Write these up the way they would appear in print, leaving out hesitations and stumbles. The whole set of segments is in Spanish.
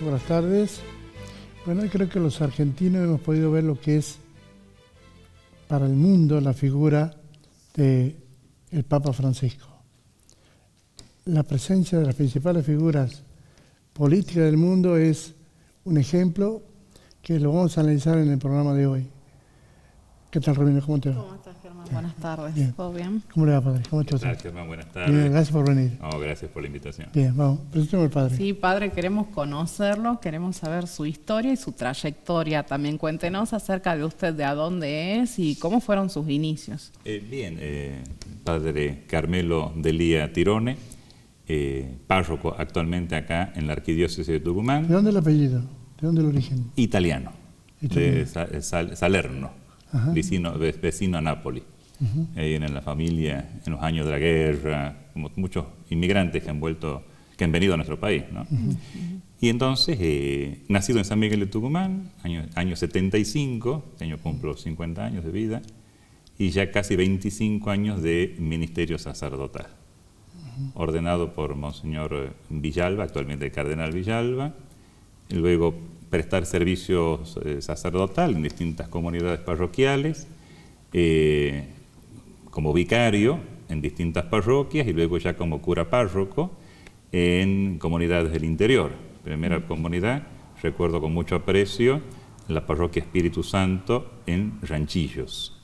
buenas tardes. Bueno, creo que los argentinos hemos podido ver lo que es para el mundo la figura del Papa Francisco. La presencia de las principales figuras políticas del mundo es un ejemplo que lo vamos a analizar en el programa de hoy. ¿Qué tal, Romina? ¿Cómo te va? ¿Cómo estás, Germán? Buenas tardes. Bien. ¿Todo bien? ¿Cómo le va, padre? ¿Cómo estás? Gracias, Germán. Buenas tardes. Bien, gracias por venir. No, gracias por la invitación. Bien, vamos. Presentemos al padre. Sí, padre, queremos conocerlo, queremos saber su historia y su trayectoria. También cuéntenos acerca de usted, de a dónde es y cómo fueron sus inicios. Padre Carmelo Delía Tirone, párroco actualmente acá en la Arquidiócesis de Tucumán. ¿De dónde el apellido? ¿De dónde el origen? Italiano, de Italiano. Salerno, vecino a Nápoles. Ahí en la familia, en los años de la guerra, como muchos inmigrantes que han venido a nuestro país, ¿no? Y entonces, nacido en San Miguel de Tucumán, año 75, este año cumplo 50 años de vida, y ya casi 25 años de ministerio sacerdotal. Ordenado por Monseñor Villalba, actualmente el Cardenal Villalba, y luego prestar servicios sacerdotal en distintas comunidades parroquiales, como vicario en distintas parroquias y luego ya como cura párroco en comunidades del interior. Primera comunidad, recuerdo con mucho aprecio, la parroquia Espíritu Santo en Ranchillos.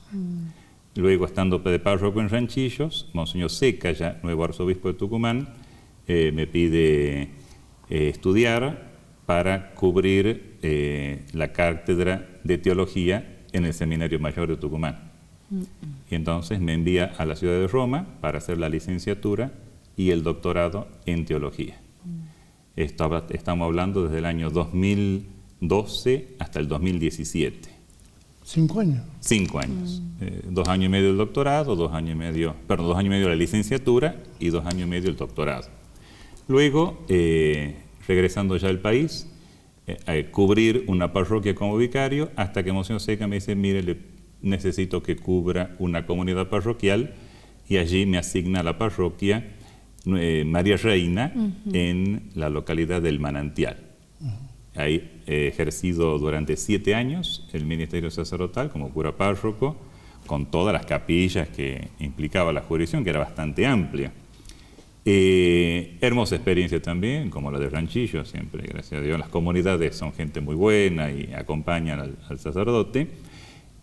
Luego, estando de párroco en Ranchillos, Monseñor Seca, ya nuevo arzobispo de Tucumán, me pide estudiar para cubrir la cátedra de teología en el Seminario Mayor de Tucumán. Y entonces me envía a la ciudad de Roma para hacer la licenciatura y el doctorado en teología. Estamos hablando desde el año 2012 hasta el 2017. 5 años. 5 años. 2 años y medio del doctorado, 2 años y medio de la licenciatura y 2 años y medio del doctorado. Luego, regresando ya al país, cubrir una parroquia como vicario, hasta que Monseñor Seca me dice, mire, necesito que cubra una comunidad parroquial, y allí me asigna la parroquia María Reina en la localidad del Manantial. Ahí he ejercido durante 7 años el ministerio sacerdotal como cura párroco, con todas las capillas que implicaba la jurisdicción, que era bastante amplia. Hermosa experiencia también, como la de Ranchillo, siempre, gracias a Dios, las comunidades son gente muy buena y acompañan al sacerdote.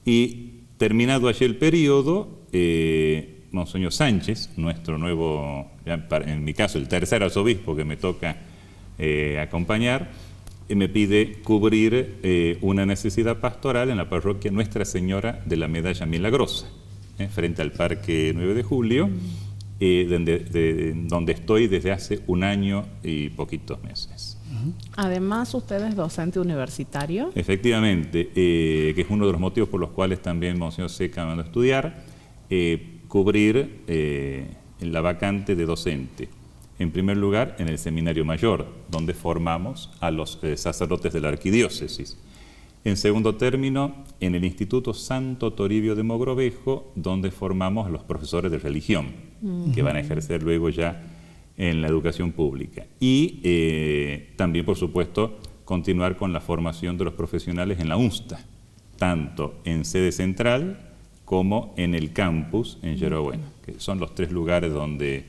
Y terminado allí el periodo, Monseñor Sánchez, nuestro nuevo, en mi caso, el tercer arzobispo que me toca acompañar, me pide cubrir una necesidad pastoral en la parroquia Nuestra Señora de la Medalla Milagrosa, frente al Parque 9 de Julio, donde estoy desde hace 1 año y poquitos meses. Además, usted es docente universitario. Efectivamente, que es uno de los motivos por los cuales también Monseñor Seca me mandó a estudiar, cubrir la vacante de docente. En primer lugar, en el Seminario Mayor, donde formamos a los sacerdotes de la Arquidiócesis. En segundo término, en el Instituto Santo Toribio de Mogrovejo, donde formamos a los profesores de religión, que van a ejercer luego ya en la educación pública. Y también, por supuesto, continuar con la formación de los profesionales en la UNSTA, tanto en sede central como en el campus en Yerobuena, que son los 3 lugares donde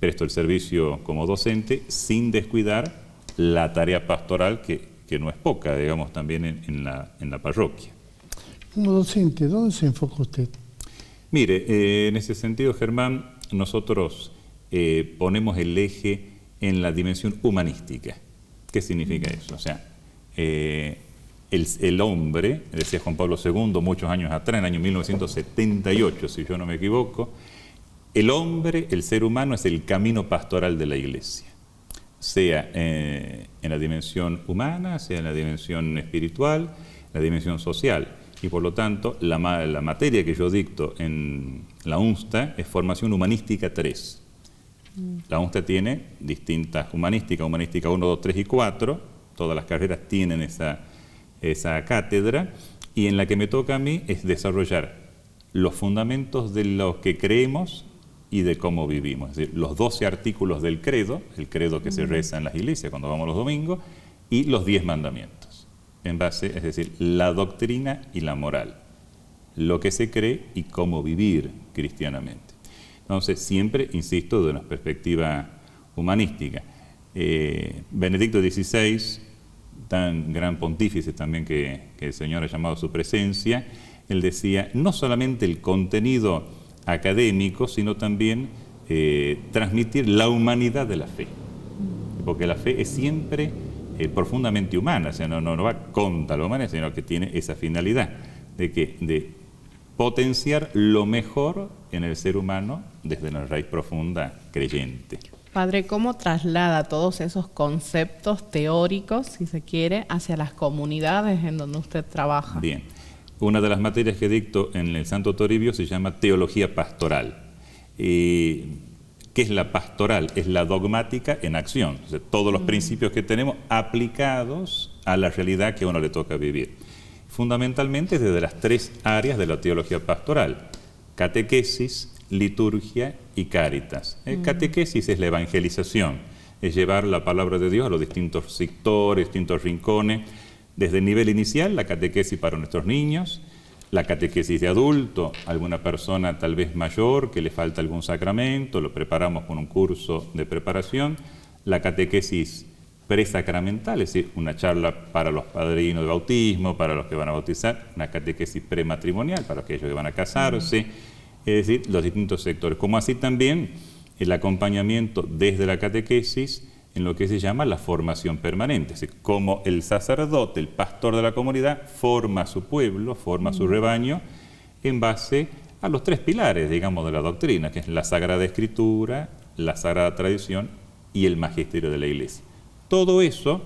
presto el servicio como docente, sin descuidar la tarea pastoral que no es poca, digamos, también en la parroquia. Como docente, ¿dónde se enfoca usted? Mire, en ese sentido, Germán, nosotros ponemos el eje en la dimensión humanística. ¿Qué significa eso? O sea, el hombre, decía Juan Pablo II muchos años atrás, en el año 1978, si yo no me equivoco, el hombre, el ser humano, es el camino pastoral de la Iglesia, sea en la dimensión humana, sea en la dimensión espiritual, la dimensión social. Y por lo tanto, la materia que yo dicto en la UNSTA es Formación Humanística 3. La UNSTA tiene distintas humanísticas, humanística 1, 2, 3 y 4, todas las carreras tienen esa cátedra, y en la que me toca a mí es desarrollar los fundamentos de lo que creemos y de cómo vivimos. Es decir, los 12 artículos del credo, el credo que se reza en las iglesias cuando vamos los domingos, y los 10 mandamientos. En base, es decir, la doctrina y la moral, lo que se cree y cómo vivir cristianamente. Entonces, siempre, insisto, de una perspectiva humanística. Benedicto XVI, tan gran pontífice también que el Señor ha llamado a su presencia, él decía, no solamente el contenido académico, sino también transmitir la humanidad de la fe. Porque la fe es siempre profundamente humana, o sea, no va contra la humanidad, sino que tiene esa finalidad de potenciar lo mejor en el ser humano desde la raíz profunda creyente. Padre, ¿cómo traslada todos esos conceptos teóricos, si se quiere, hacia las comunidades en donde usted trabaja? Bien. Una de las materias que dicto en el Santo Toribio se llama Teología Pastoral. ¿Qué es la pastoral? Es la dogmática en acción. O sea, todos los principios que tenemos aplicados a la realidad que a uno le toca vivir. Fundamentalmente desde las 3 áreas de la teología pastoral: catequesis, liturgia y cáritas. Catequesis es la evangelización, es llevar la palabra de Dios a los distintos sectores, distintos rincones. Desde el nivel inicial, la catequesis para nuestros niños, la catequesis de adulto, alguna persona tal vez mayor que le falta algún sacramento, lo preparamos con un curso de preparación, la catequesis presacramental, es decir, una charla para los padrinos de bautismo, para los que van a bautizar, una catequesis prematrimonial para aquellos que van a casarse, es decir, los distintos sectores, como así también el acompañamiento desde la catequesis en lo que se llama la formación permanente, es decir, como el sacerdote, el pastor de la comunidad, forma a su pueblo, forma a su rebaño en base a los 3 pilares, digamos, de la doctrina, que es la Sagrada Escritura, la Sagrada Tradición y el magisterio de la Iglesia. Todo eso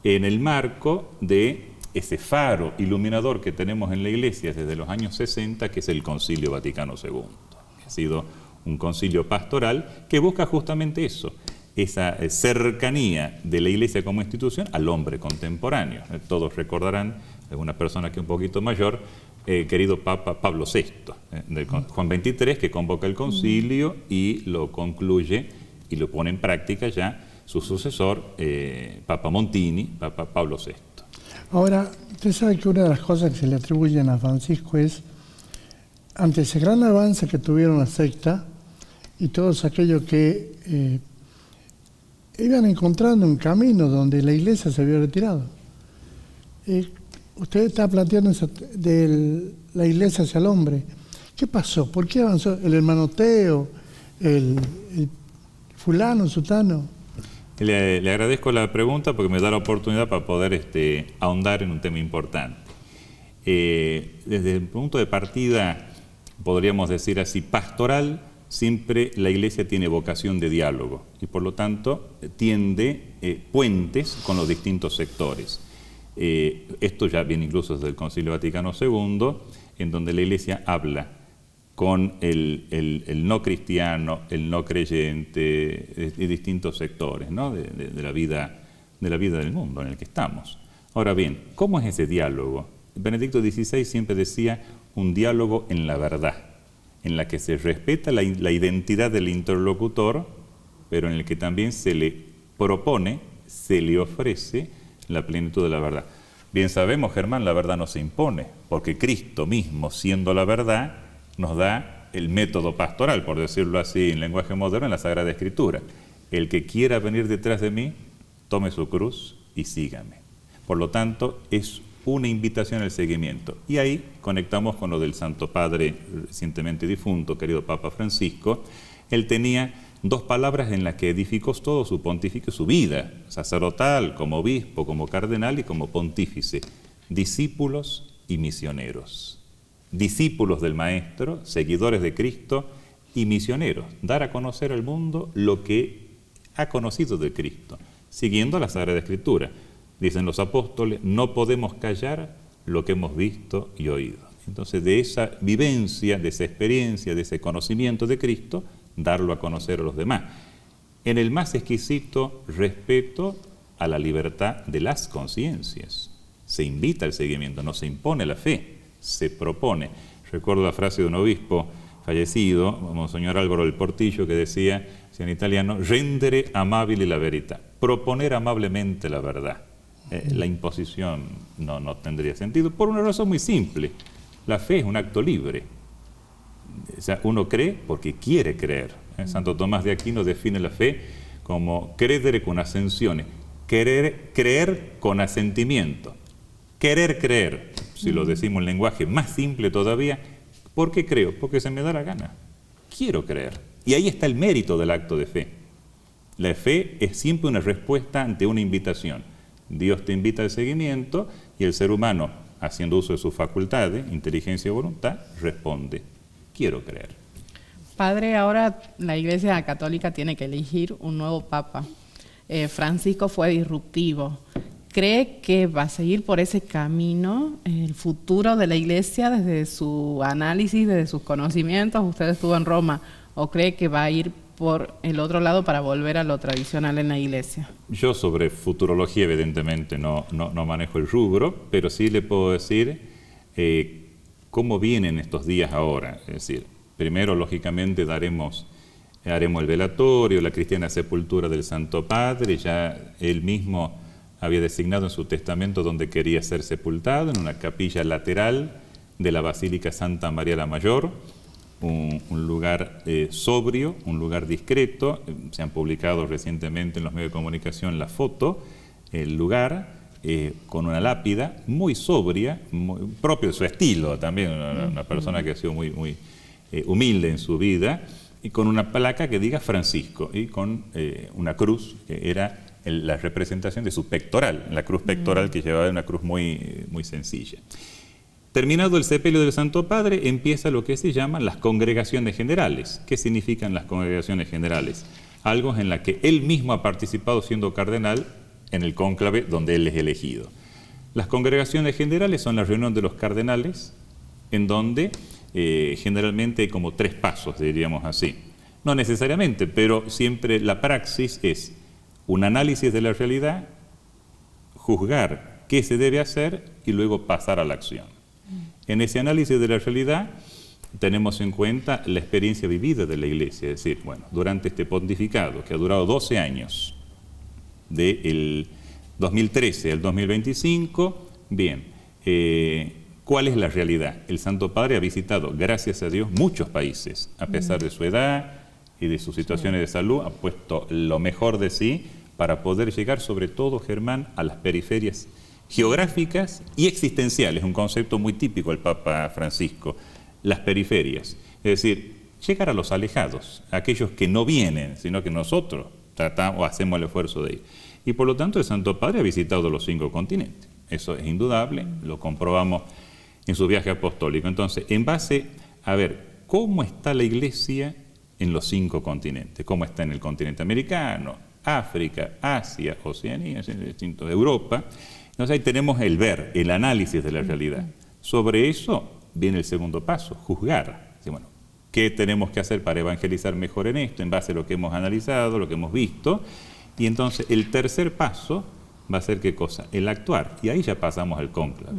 en el marco de ese faro iluminador que tenemos en la Iglesia desde los años 60, que es el Concilio Vaticano II, que ha sido un concilio pastoral que busca justamente eso, esa cercanía de la Iglesia como institución al hombre contemporáneo. Todos recordarán, alguna persona que es un poquito mayor, querido Papa Pablo VI, de Juan XXIII, que convoca el concilio y lo concluye y lo pone en práctica ya su sucesor, Papa Montini, Papa Pablo VI. Ahora, usted sabe que una de las cosas que se le atribuyen a Francisco es, ante ese gran avance que tuvieron la secta y todos aquellos que iban encontrando un camino donde la Iglesia se había retirado. Usted está planteando eso de la Iglesia hacia el hombre. ¿Qué pasó? ¿Por qué avanzó el hermanoteo, el fulano, sutano? Le agradezco la pregunta porque me da la oportunidad para poder ahondar en un tema importante. Desde el punto de partida, podríamos decir así, pastoral, siempre la Iglesia tiene vocación de diálogo y por lo tanto tiende puentes con los distintos sectores. Esto ya viene incluso desde el Concilio Vaticano II, en donde la Iglesia habla con el no cristiano, el no creyente, de distintos sectores, ¿no? de la vida del mundo en el que estamos. Ahora bien, ¿cómo es ese diálogo? Benedicto XVI siempre decía un diálogo en la verdad, en la que se respeta la identidad del interlocutor, pero en el que también se le propone, se le ofrece la plenitud de la verdad. Bien sabemos, Germán, la verdad no se impone, porque Cristo mismo, siendo la verdad, nos da el método pastoral, por decirlo así en lenguaje moderno, en la Sagrada Escritura. El que quiera venir detrás de mí, tome su cruz y sígame. Por lo tanto, es una invitación al seguimiento. Y ahí conectamos con lo del Santo Padre recientemente difunto, querido Papa Francisco. Él tenía 2 palabras en las que edificó todo su pontificio, su vida sacerdotal, como obispo, como cardenal y como pontífice: discípulos y misioneros. Discípulos del Maestro, seguidores de Cristo y misioneros. Dar a conocer al mundo lo que ha conocido de Cristo, siguiendo la Sagrada Escritura. Dicen los apóstoles, no podemos callar lo que hemos visto y oído. Entonces, de esa vivencia, de esa experiencia, de ese conocimiento de Cristo, darlo a conocer a los demás. En el más exquisito respeto a la libertad de las conciencias. Se invita al seguimiento, no se impone la fe, se propone. Recuerdo la frase de un obispo fallecido, Monseñor Álvaro del Portillo, que decía en italiano, rendere amabile la verità, proponer amablemente la verdad. La imposición no tendría sentido, por una razón muy simple. La fe es un acto libre. O sea, uno cree porque quiere creer. Santo Tomás de Aquino define la fe como credere con ascensione, creer con asentimiento, querer creer, si lo decimos en lenguaje más simple todavía. ¿Por qué creo? Porque se me da la gana. Quiero creer. Y ahí está el mérito del acto de fe. La fe es siempre una respuesta ante una invitación. Dios te invita al seguimiento y el ser humano, haciendo uso de sus facultades, inteligencia y voluntad, responde, quiero creer. Padre, ahora la Iglesia Católica tiene que elegir un nuevo Papa. Francisco fue disruptivo. ¿Cree que va a seguir por ese camino el futuro de la Iglesia desde su análisis, desde sus conocimientos? Usted estuvo en Roma. ¿O cree que va a ir por el otro lado para volver a lo tradicional en la Iglesia? Yo sobre futurología evidentemente no manejo el rubro, pero sí le puedo decir cómo vienen estos días ahora. Es decir, primero lógicamente haremos el velatorio, la cristiana sepultura del Santo Padre. Ya él mismo había designado en su testamento donde quería ser sepultado, en una capilla lateral de la Basílica Santa María la Mayor. Un lugar sobrio, un lugar discreto. Se han publicado recientemente en los medios de comunicación la foto, el lugar, con una lápida muy sobria, muy propio de su estilo también, una persona que ha sido muy humilde en su vida, y con una placa que diga Francisco, y con una cruz que era la representación de su pectoral, la cruz pectoral que llevaba una cruz muy sencilla. Terminado el sepelio del Santo Padre, empieza lo que se llaman las congregaciones generales. ¿Qué significan las congregaciones generales? Algo en la que él mismo ha participado siendo cardenal en el cónclave donde él es elegido. Las congregaciones generales son la reunión de los cardenales, en donde generalmente hay como 3 pasos, diríamos así. No necesariamente, pero siempre la praxis es un análisis de la realidad, juzgar qué se debe hacer y luego pasar a la acción. En ese análisis de la realidad tenemos en cuenta la experiencia vivida de la Iglesia, es decir, bueno, durante este pontificado que ha durado 12 años, del 2013 al 2025, bien, ¿cuál es la realidad? El Santo Padre ha visitado, gracias a Dios, muchos países, a pesar de su edad y de sus situaciones de salud, ha puesto lo mejor de sí para poder llegar, sobre todo, Germán, a las periferias geográficas y existenciales, un concepto muy típico del Papa Francisco, las periferias, es decir, llegar a los alejados, a aquellos que no vienen, sino que nosotros tratamos o hacemos el esfuerzo de ir. Y por lo tanto el Santo Padre ha visitado los 5 continentes, eso es indudable, lo comprobamos en su viaje apostólico. Entonces, en base a ver cómo está la Iglesia en los 5 continentes, cómo está en el continente americano, África, Asia, Oceanía, Europa. Entonces ahí tenemos el ver, el análisis de la realidad. Sobre eso viene el segundo paso, juzgar. Bueno, ¿qué tenemos que hacer para evangelizar mejor en esto? En base a lo que hemos analizado, lo que hemos visto. Y entonces el tercer paso va a ser ¿qué cosa? El actuar. Y ahí ya pasamos al cónclave.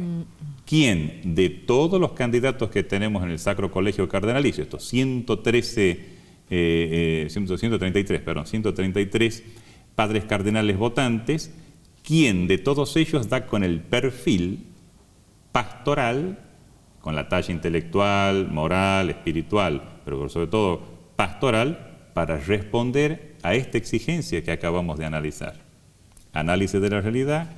¿Quién de todos los candidatos que tenemos en el Sacro Colegio Cardenalicio, estos 133 padres cardenales votantes, quién de todos ellos da con el perfil pastoral, con la talla intelectual, moral, espiritual, pero sobre todo pastoral, para responder a esta exigencia que acabamos de analizar? Análisis de la realidad,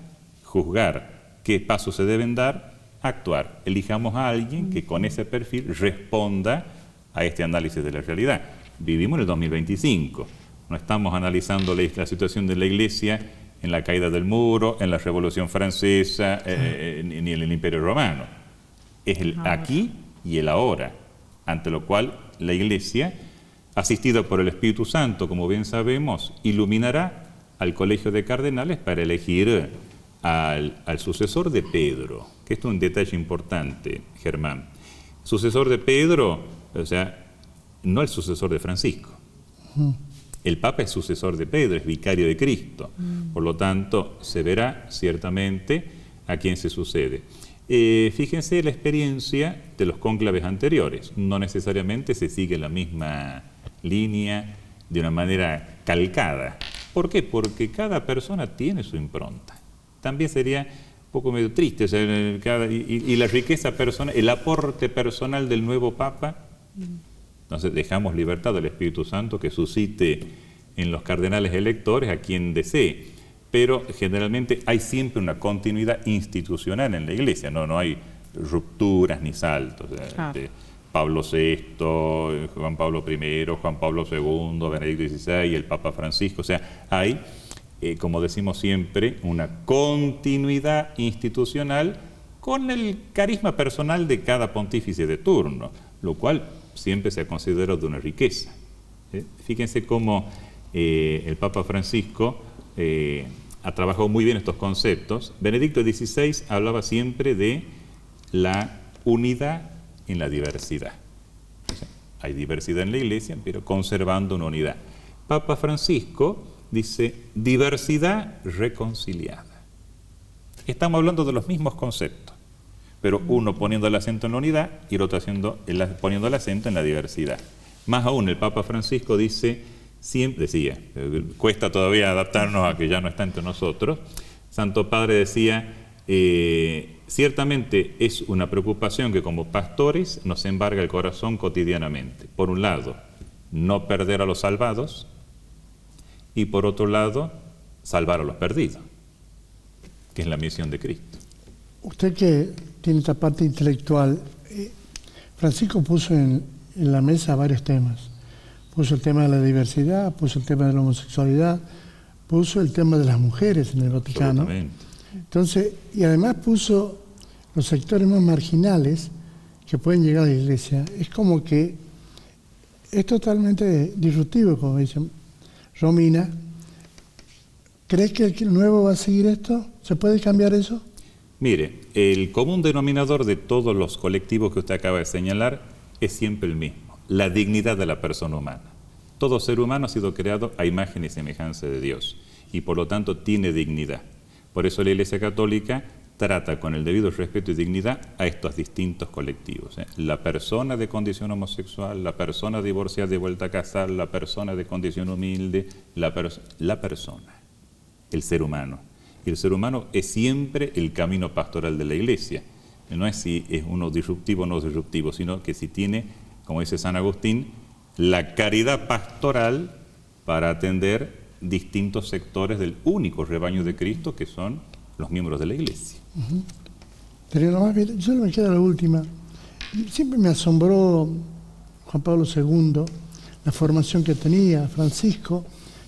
juzgar qué pasos se deben dar, actuar. Elijamos a alguien que con ese perfil responda a este análisis de la realidad. Vivimos en el 2025, no estamos analizando la situación de la Iglesia en la caída del muro, en la Revolución Francesa, ni en el Imperio Romano. Es el aquí y el ahora, ante lo cual la Iglesia, asistida por el Espíritu Santo, como bien sabemos, iluminará al Colegio de Cardenales para elegir al sucesor de Pedro, que esto es un detalle importante, Germán. Sucesor de Pedro, o sea, no el sucesor de Francisco. El Papa es sucesor de Pedro, es vicario de Cristo. Por lo tanto, se verá ciertamente a quién se sucede. Fíjense la experiencia de los cónclaves anteriores. No necesariamente se sigue la misma línea de una manera calcada. ¿Por qué? Porque cada persona tiene su impronta. También sería un poco medio triste, o sea, y la riqueza personal, el aporte personal del nuevo Papa. Entonces dejamos libertad al Espíritu Santo que suscite en los cardenales electores a quien desee. Pero generalmente hay siempre una continuidad institucional en la Iglesia, no hay rupturas ni saltos. Pablo VI, Juan Pablo I, Juan Pablo II, Benedicto XVI y el Papa Francisco. O sea, hay, como decimos siempre, una continuidad institucional con el carisma personal de cada pontífice de turno, lo cual siempre se ha considerado de una riqueza. Fíjense cómo el Papa Francisco ha trabajado muy bien estos conceptos. Benedicto XVI hablaba siempre de la unidad en la diversidad. O sea, hay diversidad en la Iglesia, pero conservando una unidad. Papa Francisco dice diversidad reconciliada. Estamos hablando de los mismos conceptos, pero uno poniendo el acento en la unidad y el otro poniendo el acento en la diversidad. Más aún, el Papa Francisco dice, siempre decía, cuesta todavía adaptarnos a que ya no está entre nosotros. Santo Padre decía, ciertamente es una preocupación que como pastores nos embarga el corazón cotidianamente. Por un lado, no perder a los salvados y por otro lado, salvar a los perdidos, que es la misión de Cristo. Usted que tiene esta parte intelectual, Francisco puso en la mesa varios temas. Puso el tema de la diversidad, puso el tema de la homosexualidad, puso el tema de las mujeres en el Vaticano. Entonces, y además puso los sectores más marginales que pueden llegar a la Iglesia. Es como que es totalmente disruptivo, como dice Romina. ¿Crees que el nuevo va a seguir esto? ¿Se puede cambiar eso? Mire, el común denominador de todos los colectivos que usted acaba de señalar es siempre el mismo. La dignidad de la persona humana. Todo ser humano ha sido creado a imagen y semejanza de Dios y por lo tanto tiene dignidad. Por eso la Iglesia Católica trata con el debido respeto y dignidad a estos distintos colectivos. La persona de condición homosexual, la persona divorciada de vuelta a casar, la persona de condición humilde, la persona, el ser humano. Y el ser humano es siempre el camino pastoral de la Iglesia. No es si es uno disruptivo o no disruptivo, sino que si tiene, como dice San Agustín, la caridad pastoral para atender distintos sectores del único rebaño de Cristo que son los miembros de la Iglesia. Pero nomás, yo me queda la última. Siempre me asombró Juan Pablo II, la formación que tenía, Francisco,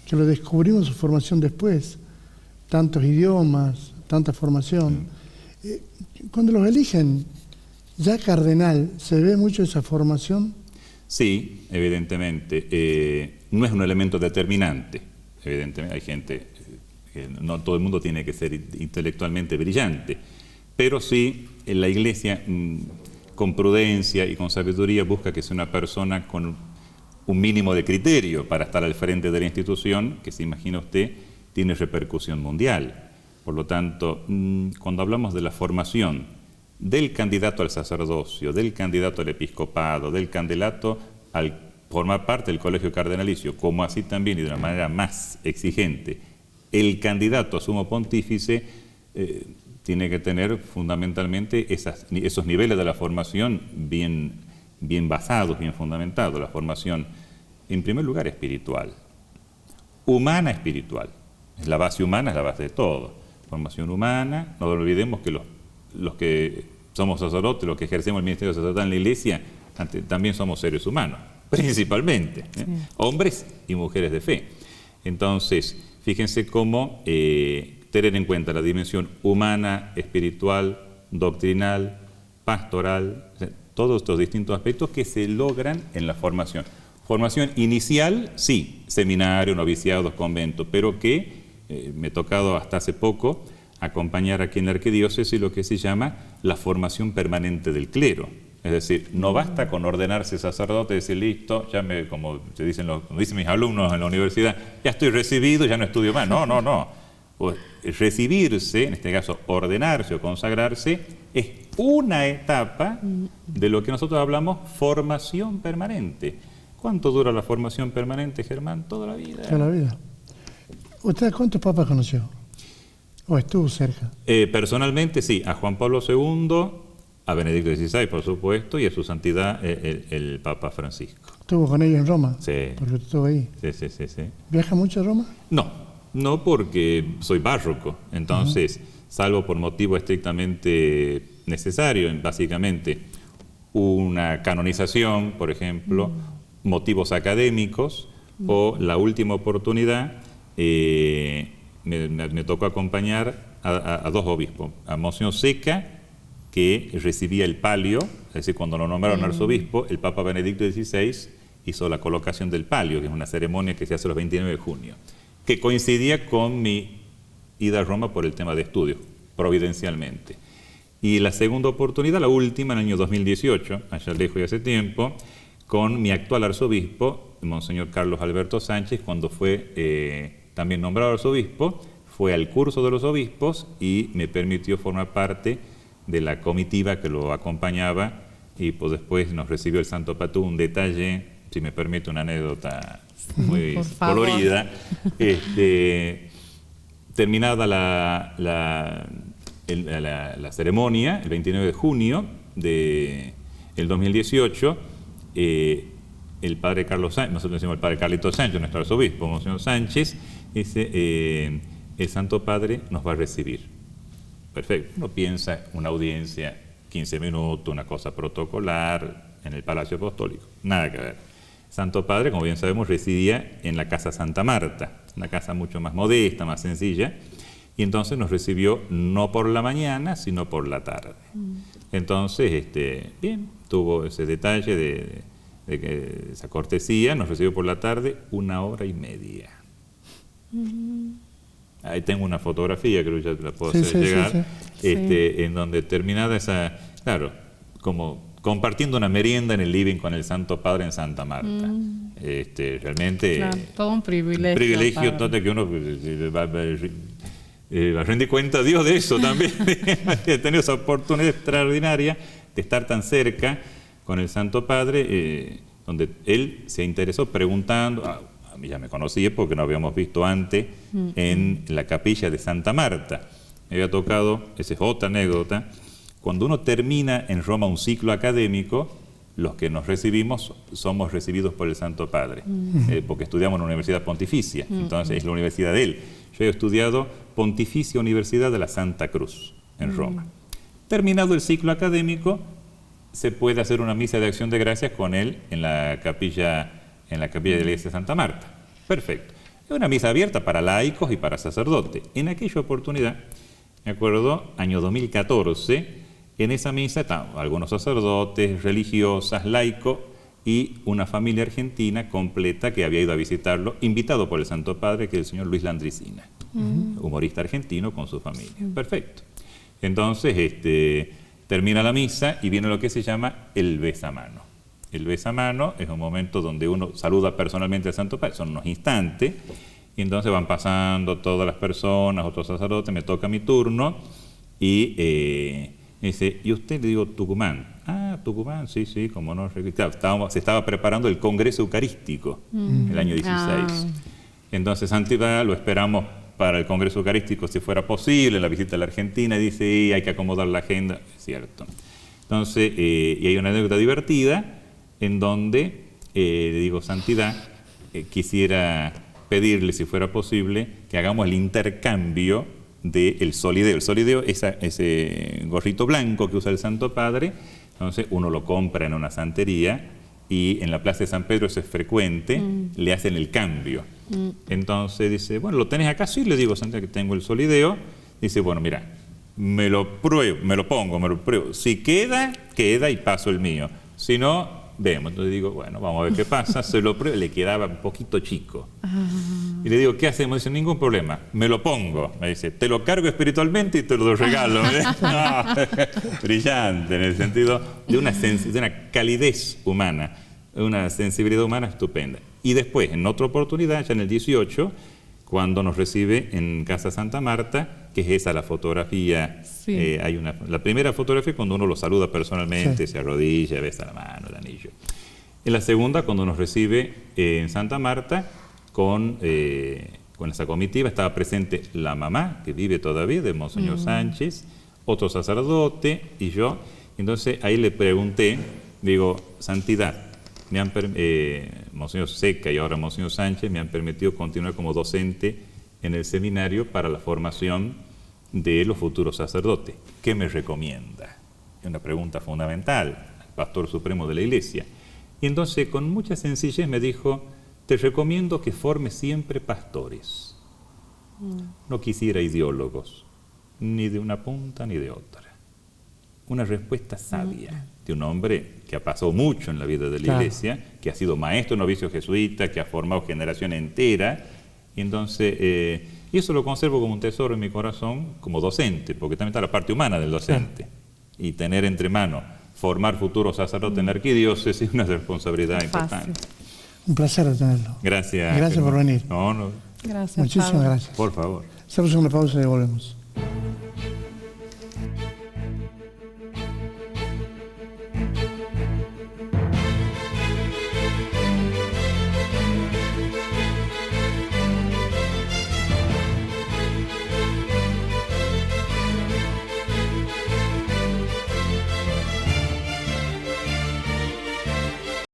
que lo descubrimos su formación después, tantos idiomas, tanta formación. Cuando los eligen ya cardenal, ¿se ve mucho esa formación? Sí, evidentemente. No es un elemento determinante. Evidentemente hay gente, no todo el mundo tiene que ser intelectualmente brillante, pero sí en la Iglesia con prudencia y con sabiduría busca que sea una persona con un mínimo de criterio para estar al frente de la institución, que se imagina usted, tiene repercusión mundial. Por lo tanto, cuando hablamos de la formación del candidato al sacerdocio, del candidato al episcopado, del candidato al formar parte del colegio cardenalicio, como así también y de una manera más exigente, el candidato a sumo pontífice tiene que tener fundamentalmente esos niveles de la formación bien basados, bien fundamentados. La formación, en primer lugar, espiritual, humana espiritual. La base humana es la base de todo. Formación humana, no olvidemos que los que somos sacerdotes, los que ejercemos el ministerio sacerdotal en la Iglesia, también somos seres humanos, principalmente, sí. Hombres y mujeres de fe. Entonces, fíjense cómo tener en cuenta la dimensión humana, espiritual, doctrinal, pastoral, todos estos distintos aspectos que se logran en la formación. Formación inicial, sí, seminario, noviciados, convento, pero que me ha tocado hasta hace poco acompañar aquí en la arquidiócesis lo que se llama la formación permanente del clero. Es decir, no basta con ordenarse sacerdote y decir, listo, como dicen mis alumnos en la universidad, ya estoy recibido, ya no estudio más. No. O recibirse, en este caso ordenarse o consagrarse, es una etapa de lo que nosotros hablamos formación permanente. ¿Cuánto dura la formación permanente, Germán? Toda la vida. Toda la vida. ¿Usted cuántos papas conoció? ¿O estuvo cerca? Personalmente, sí, a Juan Pablo II, a Benedicto XVI, por supuesto, y a su santidad, el Papa Francisco. ¿Estuvo con ellos en Roma? Sí. Porque estuvo ahí. Sí. ¿Viaja mucho a Roma? No porque soy párroco, entonces, salvo por motivo estrictamente necesario, básicamente una canonización, por ejemplo, motivos académicos, o la última oportunidad, me tocó acompañar a dos obispos, a Monseñor Seca, que recibía el palio, es decir, cuando lo nombraron arzobispo, el Papa Benedicto XVI hizo la colocación del palio, que es una ceremonia que se hace los 29 de junio, que coincidía con mi ida a Roma por el tema de estudio, providencialmente. Y la segunda oportunidad, la última, en el año 2018, allá lejos y hace tiempo, con mi actual arzobispo, Monseñor Carlos Alberto Sánchez, cuando fue también nombrado arzobispo, fue al curso de los obispos y me permitió formar parte de la comitiva que lo acompañaba, y pues después nos recibió el Santo Patrón. Un detalle, si me permite una anécdota muy colorida, terminada la ceremonia, el 29 de junio del 2018, el padre Carlos Sánchez, nosotros decimos el padre Carlito Sánchez, nuestro arzobispo, Monseñor Sánchez, dice, el Santo Padre nos va a recibir. Perfecto, uno piensa una audiencia, 15 minutos, una cosa protocolar, en el Palacio Apostólico, nada que ver. Santo Padre, como bien sabemos, residía en la Casa Santa Marta, una casa mucho más modesta, más sencilla, y entonces nos recibió no por la mañana, sino por la tarde. Entonces, bien, tuvo ese detalle de que esa cortesía, nos recibió por la tarde 1 hora y media. Ahí tengo una fotografía, creo que ya la puedo hacer llegar, en donde terminada esa, claro, como compartiendo una merienda en el living con el Santo Padre en Santa Marta. Realmente... Claro, todo un privilegio. Un privilegio todo que uno va a rendir cuenta a Dios de eso también. He tenido esa oportunidad extraordinaria de estar tan cerca con el Santo Padre, donde él se interesó preguntando... A mí ya me conocía porque nos habíamos visto antes en la capilla de Santa Marta. Me había tocado, esa es otra anécdota, cuando uno termina en Roma un ciclo académico, los que nos recibimos somos recibidos por el Santo Padre, porque estudiamos en la Universidad Pontificia, entonces es la universidad de él. Yo he estudiado Pontificia Universidad de la Santa Cruz en Roma. Terminado el ciclo académico, se puede hacer una misa de acción de gracias con él en la capilla de la iglesia de Santa Marta. Perfecto. Es una misa abierta para laicos y para sacerdotes. En aquella oportunidad, me acuerdo, año 2014, en esa misa estaban algunos sacerdotes, religiosas, laicos y una familia argentina completa que había ido a visitarlo, invitado por el Santo Padre, que es el señor Luis Landricina, humorista argentino con su familia. Perfecto. Entonces, termina la misa y viene lo que se llama el besamano. El besamano es un momento donde uno saluda personalmente al Santo Padre, son unos instantes, y entonces van pasando todas las personas, otros sacerdotes, me toca mi turno, y me dice, ¿y usted? Le digo, Tucumán. Ah, Tucumán, sí, como no. Se estaba preparando el Congreso Eucarístico, el año 16. Entonces, Santidad, lo esperamos para el Congreso Eucarístico, si fuera posible, la visita a la Argentina, y dice, hay que acomodar la agenda, es cierto. Entonces, y hay una anécdota divertida, en donde le digo, Santidad, quisiera pedirle, si fuera posible, que hagamos el intercambio del solideo. El solideo es ese gorrito blanco que usa el Santo Padre, entonces uno lo compra en una santería y en la Plaza de San Pedro eso es frecuente, le hacen el cambio. Entonces dice, bueno, ¿lo tenés acá? Sí, le digo, Santidad, que tengo el solideo. Dice, bueno, mira, me lo pruebo, me lo pruebo. Si queda, queda y paso el mío. Si no, vemos. Entonces digo, bueno, vamos a ver qué pasa. Se lo pruebo, le quedaba un poquito chico. Y le digo, ¿qué hacemos? Dice, ningún problema, me lo pongo. Me dice, te lo cargo espiritualmente y te lo regalo. No, brillante, en el sentido de una calidez humana, una sensibilidad humana estupenda. Y después, en otra oportunidad, ya en el 18, cuando nos recibe en Casa Santa Marta, que es esa la fotografía. Sí. La primera fotografía cuando uno lo saluda personalmente, Sí. se arrodilla, besa la mano, el anillo. En la segunda, cuando nos recibe en Santa Marta, con esa comitiva, estaba presente la mamá, que vive todavía, de Monseñor Sánchez, otro sacerdote y yo. Entonces ahí le pregunté, digo, Santidad, Monseñor Seca y ahora Monseñor Sánchez me han permitido continuar como docente en el seminario para la formación de los futuros sacerdotes. ¿Qué me recomienda? Es una pregunta fundamental al Pastor Supremo de la Iglesia. Y entonces, con mucha sencillez, me dijo, te recomiendo que formes siempre pastores. No quisiera ideólogos, ni de una punta ni de otra. Una respuesta sabia de un hombre que ha pasado mucho en la vida de la Iglesia, que ha sido maestro novicio jesuita, que ha formado generación entera. Y entonces, y eso lo conservo como un tesoro en mi corazón como docente, porque también está la parte humana del docente. Y tener entre manos, formar futuros sacerdotes en la arquidiócesis es una responsabilidad importante. Un placer tenerlo. Gracias. Gracias por venir. No. Gracias. Muchísimas Pablo. gracias. Por favor. Hacemos una pausa y volvemos.